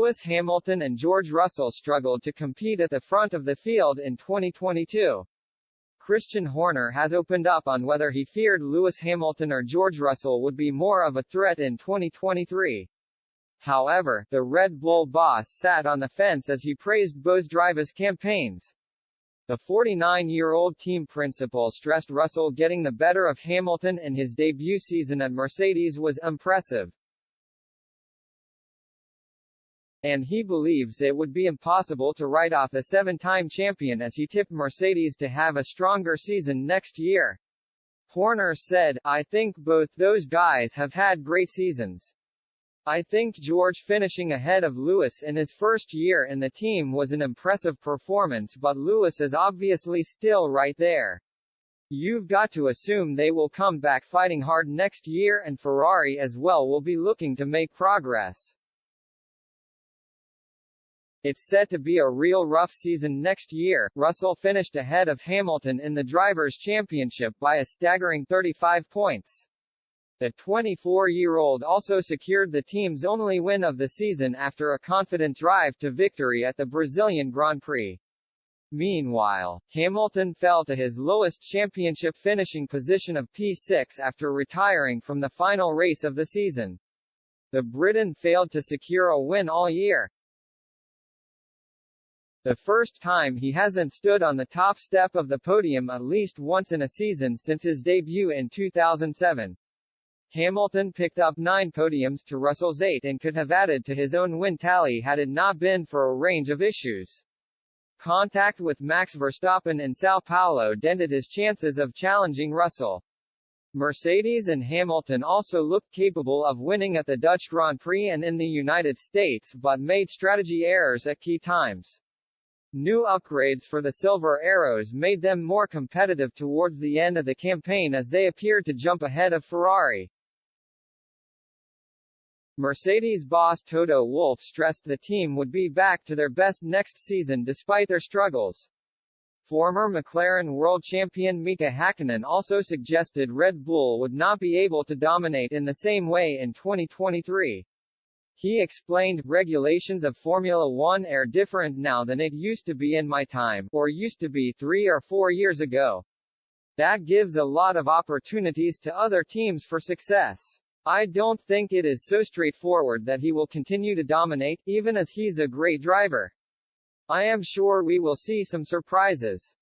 Lewis Hamilton and George Russell struggled to compete at the front of the field in 2022. Christian Horner has opened up on whether he feared Lewis Hamilton or George Russell would be more of a threat in 2023. However, the Red Bull boss sat on the fence as he praised both drivers' campaigns. The 49-year-old team principal stressed Russell getting the better of Hamilton in his debut season at Mercedes was impressive, and he believes it would be impossible to write off the seven-time champion as he tipped Mercedes to have a stronger season next year. Horner said, "I think both those guys have had great seasons. I think George finishing ahead of Lewis in his first year in the team was an impressive performance, but Lewis is obviously still right there. You've got to assume they will come back fighting hard next year, and Ferrari as well will be looking to make progress. It's set to be a real rough season next year." Russell finished ahead of Hamilton in the Drivers' Championship by a staggering 35 points. The 24-year-old also secured the team's only win of the season after a confident drive to victory at the Brazilian Grand Prix. Meanwhile, Hamilton fell to his lowest championship finishing position of P6 after retiring from the final race of the season. The Briton failed to secure a win all year, the first time he hasn't stood on the top step of the podium at least once in a season since his debut in 2007. Hamilton picked up 9 podiums to Russell's 8 and could have added to his own win tally had it not been for a range of issues. Contact with Max Verstappen in São Paulo dented his chances of challenging Russell. Mercedes and Hamilton also looked capable of winning at the Dutch Grand Prix and in the United States, but made strategy errors at key times. New upgrades for the Silver Arrows made them more competitive towards the end of the campaign as they appeared to jump ahead of Ferrari. Mercedes boss Toto Wolff stressed the team would be back to their best next season despite their struggles. Former McLaren world champion Mika Hakkinen also suggested Red Bull would not be able to dominate in the same way in 2023. He explained, "Regulations of Formula One are different now than it used to be in my time, or used to be 3 or 4 years ago. That gives a lot of opportunities to other teams for success. I don't think it is so straightforward that he will continue to dominate, even as he's a great driver. I am sure we will see some surprises."